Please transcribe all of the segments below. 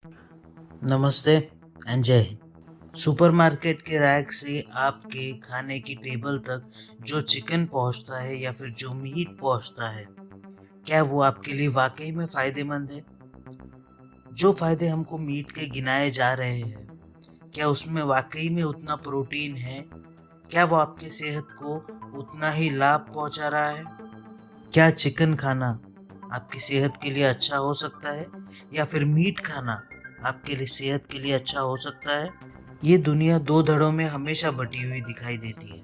नमस्ते एंड जय हिंद। सुपरमार्केट के रैक से आपके खाने की टेबल तक जो चिकन पहुंचता है या फिर जो मीट पहुंचता है, क्या वो आपके लिए वाकई में फायदेमंद है? जो फायदे हमको मीट के गिनाए जा रहे हैं, क्या उसमें वाकई में उतना प्रोटीन है? क्या वो आपकी सेहत को उतना ही लाभ पहुंचा रहा है? क्या चिकन खाना आपकी सेहत के लिए अच्छा हो सकता है या फिर मीट खाना आपके लिए सेहत के लिए अच्छा हो सकता है? ये दुनिया दो धड़ों में हमेशा बटी हुई दिखाई देती है।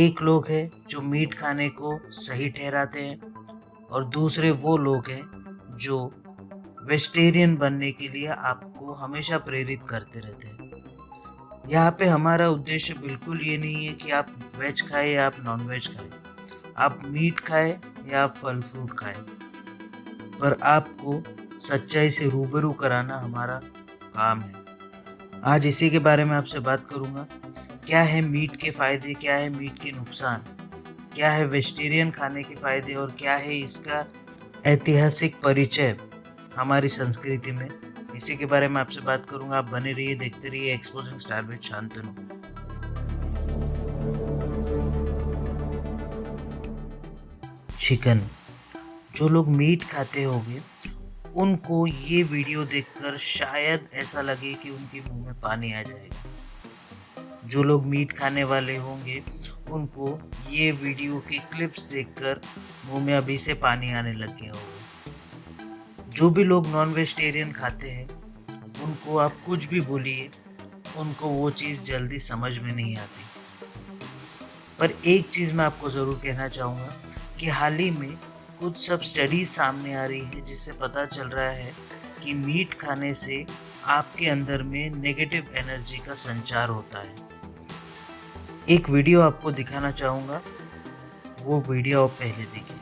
एक लोग हैं जो मीट खाने को सही ठहराते हैं और दूसरे वो लोग हैं जो वेजिटेरियन बनने के लिए आपको हमेशा प्रेरित करते रहते हैं। यहाँ पे हमारा उद्देश्य बिल्कुल ये नहीं है कि आप वेज खाएं या आप नॉन वेज खाएं, आप मीट खाएं या आप फल फ्रूट खाएं, पर आपको सच्चाई से रूबरू कराना हमारा काम है। आज इसी के बारे में आपसे बात करूंगा। क्या है मीट के फ़ायदे, क्या है मीट के नुकसान, क्या है वेजिटेरियन खाने के फ़ायदे और क्या है इसका ऐतिहासिक परिचय हमारी संस्कृति में। इसी के बारे में आपसे बात करूंगा। आप बने रहिए, देखते रहिए exposing star with Shantanu. Chicken, जो लोग मीट खाते होंगे उनको ये वीडियो देखकर शायद ऐसा लगे कि उनके मुंह में पानी आ जाएगा। जो लोग मीट खाने वाले होंगे उनको ये वीडियो के क्लिप्स देखकर मुंह में अभी से पानी आने लग गया होगा। जो भी लोग नॉन वेजिटेरियन खाते हैं उनको आप कुछ भी बोलिए, उनको वो चीज़ जल्दी समझ में नहीं आती। पर एक चीज़ मैं आपको ज़रूर कहना चाहूँगा कि हाल ही में कुछ सब स्टडीज़ सामने आ रही है जिससे पता चल रहा है कि मीट खाने से आपके अंदर में नेगेटिव एनर्जी का संचार होता है। एक वीडियो आपको दिखाना चाहूँगा, वो वीडियो आप पहले देखिए।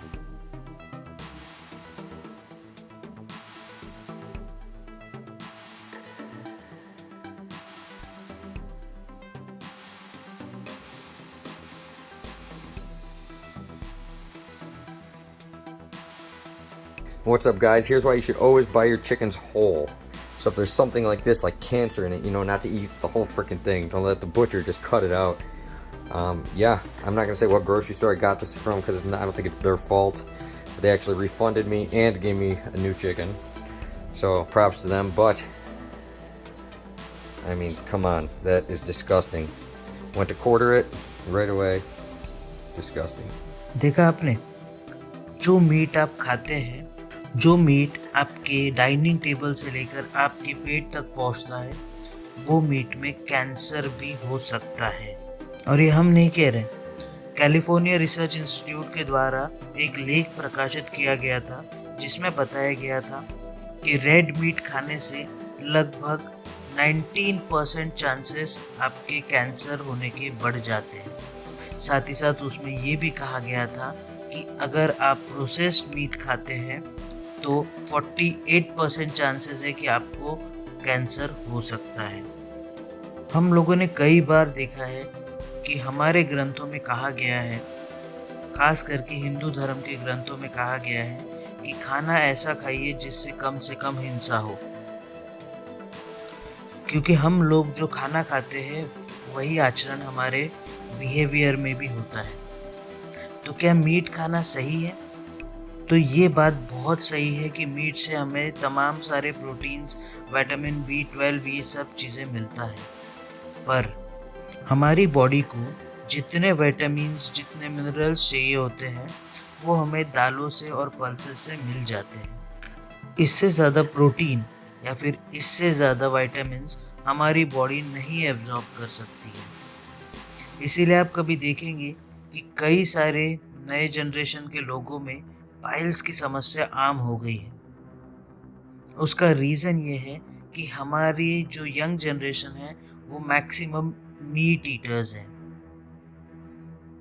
What's up, guys? Here's why you should always buy your chickens whole. So if there's something like this, like cancer in it, not to eat the whole freaking thing. Don't let the butcher just cut it out. Yeah, I'm not gonna say what grocery store I got this from because I don't think it's their fault. But they actually refunded me and gave me a new chicken. So props to them. But I mean, come on, that is disgusting. Went to quarter it right away. Disgusting. देखा आपने, जो meet आप खाते हैं, जो meet आपके dining table से लेकर आपके पेट तक पहुंचता है, वो मीट में कैंसर भी हो सकता है। और ये हम नहीं कह रहे। कैलिफोर्निया रिसर्च इंस्टीट्यूट के द्वारा एक लेख प्रकाशित किया गया था जिसमें बताया गया था कि रेड मीट खाने से लगभग 19% चांसेस आपके कैंसर होने के बढ़ जाते हैं। साथ ही साथ उसमें ये भी कहा गया था कि अगर आप प्रोसेस्ड मीट खाते हैं तो 48% चांसेस है कि आपको कैंसर हो सकता है। हम लोगों ने कई बार देखा है कि हमारे ग्रंथों में कहा गया है, खास करके हिंदू धर्म के ग्रंथों में कहा गया है कि खाना ऐसा खाइए जिससे कम से कम हिंसा हो। क्योंकि हम लोग जो खाना खाते हैं वही आचरण हमारे बिहेवियर में भी होता है। तो क्या मीट खाना सही है? तो ये बात बहुत सही है कि मीट से हमें तमाम सारे प्रोटीन्स, विटामिन B12 ये सब चीज़ें मिलता है। पर हमारी बॉडी को जितने विटामिन्स, जितने मिनरल्स चाहिए होते हैं वो हमें दालों से और पल्सेस से मिल जाते हैं। इससे ज़्यादा प्रोटीन या फिर इससे ज़्यादा विटामिन्स हमारी बॉडी नहीं एब्जॉर्ब कर सकती है। इसीलिए आप कभी देखेंगे कि कई सारे नए जनरेशन के लोगों में पाइल्स की समस्या आम हो गई है। उसका रीज़न ये है कि हमारी जो यंग जनरेशन है वो मैक्सिमम मीट ईटर्स हैं।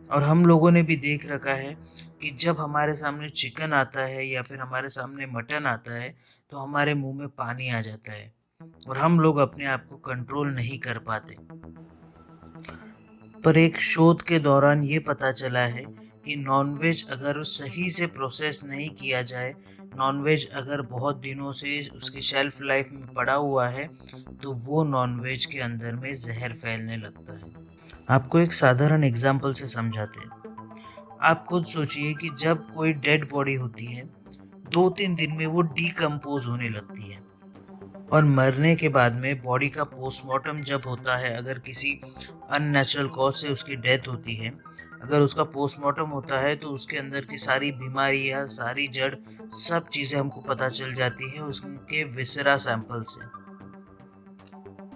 और हम लोगों ने भी देख रखा है कि जब हमारे सामने चिकन आता है या फिर हमारे सामने मटन आता है तो हमारे मुंह में पानी आ जाता है और हम लोग अपने आप को कंट्रोल नहीं कर पाते। पर एक शोध के दौरान ये पता चला है कि नॉनवेज अगर सही से प्रोसेस नहीं किया जाए, नॉनवेज अगर बहुत दिनों से उसकी शेल्फ लाइफ में पड़ा हुआ है तो वो नॉनवेज के अंदर में जहर फैलने लगता है। आपको एक साधारण एग्जाम्पल से समझाते हैं। आप खुद सोचिए कि जब कोई डेड बॉडी होती है 2-3 दिन में वो डिकम्पोज होने लगती है और मरने के बाद में बॉडी का पोस्टमार्टम जब होता है, अगर किसी अननेचुरल कॉज से उसकी डेथ होती है, अगर उसका पोस्टमार्टम होता है तो उसके अंदर की सारी बीमारियां, सारी जड़, सब चीज़ें हमको पता चल जाती है उसके विसरा सैंपल से।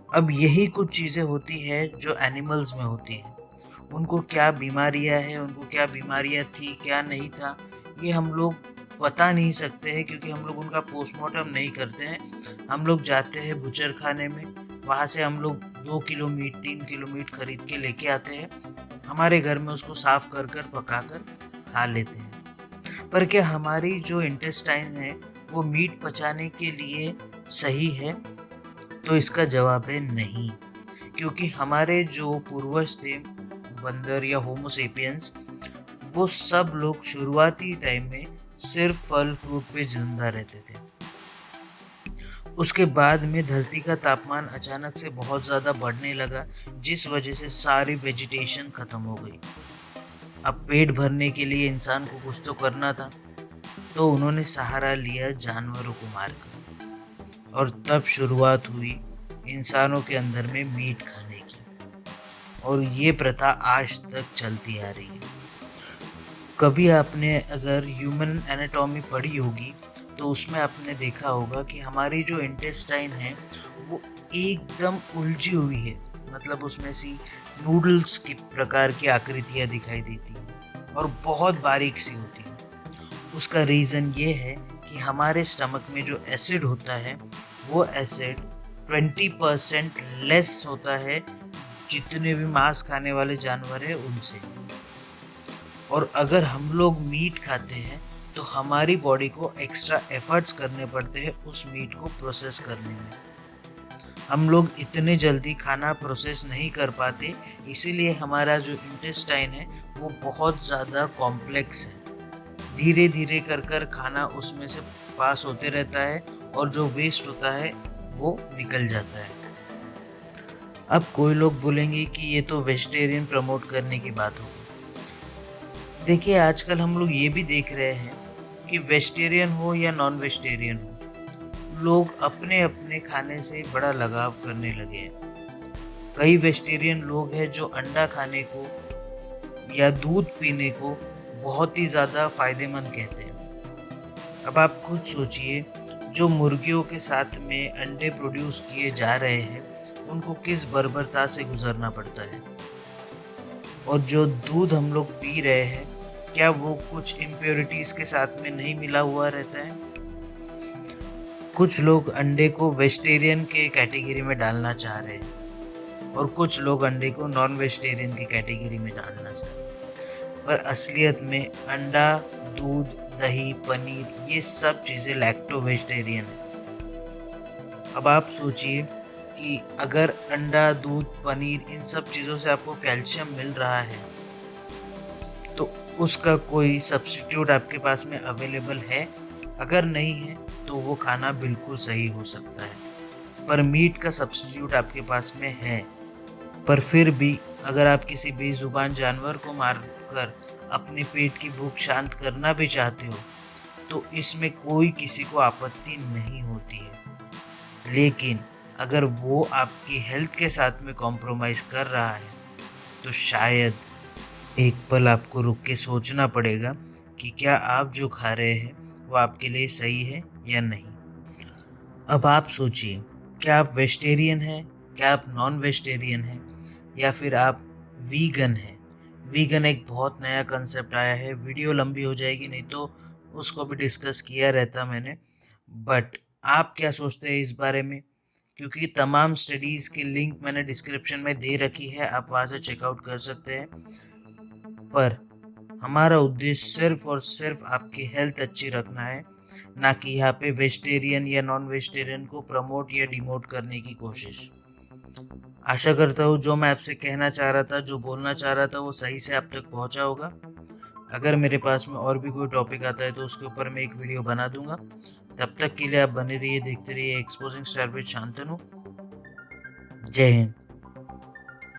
अब यही कुछ चीज़ें होती है जो एनिमल्स में होती है। उनको क्या बीमारियां हैं, उनको क्या बीमारियां थी, क्या नहीं था, ये हम लोग बता नहीं सकते हैं क्योंकि हम लोग उनका पोस्टमार्टम नहीं करते हैं। हम लोग जाते हैं बुचर खाने में, वहाँ से हम लोग 2 किलो मीट, 3 किलो मीट खरीद के लेके आते हैं। हमारे घर में उसको साफ कर कर पका कर खा लेते हैं। पर क्या हमारी जो इंटेस्टाइन है वो मीट पचाने के लिए सही है? तो इसका जवाब है नहीं। क्योंकि हमारे जो पूर्वज थे, बंदर या होमो सेपियंस, वो सब लोग शुरुआती टाइम में सिर्फ फल फ्रूट पे जिंदा रहते थे। उसके बाद में धरती का तापमान अचानक से बहुत ज़्यादा बढ़ने लगा, जिस वजह से सारी वेजिटेशन ख़त्म हो गई। अब पेट भरने के लिए इंसान को कुछ तो करना था, तो उन्होंने सहारा लिया जानवरों को मारकर, और तब शुरुआत हुई इंसानों के अंदर में मीट खाने की। और ये प्रथा आज तक चलती आ रही है। कभी आपने अगर ह्यूमन एनाटॉमी पढ़ी होगी तो उसमें आपने देखा होगा कि हमारी जो इंटेस्टाइन है वो एकदम उलझी हुई है। मतलब उसमें सी नूडल्स की प्रकार की आकृतियाँ दिखाई देती हैं और बहुत बारीक सी होती हैं। उसका रीज़न ये है कि हमारे स्टमक में जो एसिड होता है वो एसिड 20% लेस होता है जितने भी मांस खाने वाले जानवर हैं उनसे। और अगर हम लोग मीट खाते हैं तो हमारी बॉडी को एक्स्ट्रा एफर्ट्स करने पड़ते हैं उस मीट को प्रोसेस करने में। हम लोग इतने जल्दी खाना प्रोसेस नहीं कर पाते, इसीलिए हमारा जो इंटेस्टाइन है वो बहुत ज़्यादा कॉम्प्लेक्स है। धीरे धीरे कर कर खाना उसमें से पास होते रहता है और जो वेस्ट होता है वो निकल जाता है। अब कोई लोग बोलेंगे कि ये तो वेजिटेरियन प्रमोट करने की बात होगी। देखिए, आजकल हम लोग ये भी देख रहे हैं कि वेजिटेरियन हो या नॉन वेजिटेरियन हो, लोग अपने अपने खाने से बड़ा लगाव करने लगे हैं। कई वेजिटेरियन लोग हैं जो अंडा खाने को या दूध पीने को बहुत ही ज़्यादा फायदेमंद कहते हैं। अब आप खुद सोचिए, जो मुर्गियों के साथ में अंडे प्रोड्यूस किए जा रहे हैं उनको किस बर्बरता से गुजरना पड़ता है, और जो दूध हम लोग पी रहे हैं क्या वो कुछ इम्प्योरिटीज़ के साथ में नहीं मिला हुआ रहता है? कुछ लोग अंडे को वेजिटेरियन के कैटेगरी में डालना चाह रहे हैं और कुछ लोग अंडे को नॉन वेजिटेरियन की कैटेगरी में डालना चाह रहे हैं। पर असलियत में अंडा, दूध, दही, पनीर, ये सब चीज़ें लैक्टो वेजिटेरियन है। अब आप सोचिए कि अगर अंडा, दूध, पनीर, इन सब चीज़ों से आपको कैल्शियम मिल रहा है तो उसका कोई सब्स्टिट्यूट आपके पास में अवेलेबल है? अगर नहीं है तो वो खाना बिल्कुल सही हो सकता है। पर मीट का सब्स्टिट्यूट आपके पास में है। पर फिर भी अगर आप किसी बेजुबान जानवर को मारकर अपने पेट की भूख शांत करना भी चाहते हो तो इसमें कोई किसी को आपत्ति नहीं होती है। लेकिन अगर वो आपकी हेल्थ के साथ में कॉम्प्रोमाइज़ कर रहा है तो शायद एक पल आपको रुक के सोचना पड़ेगा कि क्या आप जो खा रहे हैं वो आपके लिए सही है या नहीं। अब आप सोचिए, क्या आप वेजिटेरियन हैं, क्या आप नॉन वेजिटेरियन हैं, या फिर आप वीगन हैं। वीगन एक बहुत नया कंसेप्ट आया है, वीडियो लंबी हो जाएगी नहीं तो उसको भी डिस्कस किया रहता मैंने। बट आप क्या सोचते हैं इस बारे में? क्योंकि तमाम स्टडीज़ की लिंक मैंने डिस्क्रिप्शन में दे रखी है, आप वहाँ से चेकआउट कर सकते हैं। पर हमारा उद्देश्य सिर्फ और सिर्फ आपकी हेल्थ अच्छी रखना है, ना कि यहाँ पे वेजिटेरियन या नॉन वेजिटेरियन को प्रमोट या डिमोट करने की कोशिश। आशा करता हूँ जो मैं आपसे कहना चाह रहा था, जो बोलना चाह रहा था, वो सही से आप तक पहुँचा होगा। अगर मेरे पास में और भी कोई टॉपिक आता है तो उसके ऊपर मैं एक वीडियो बना दूंगा। तब तक के लिए आप बने रहिए, देखते रहिए एक्सपोजिंग स्टार विद शांतनु। जय हिंद।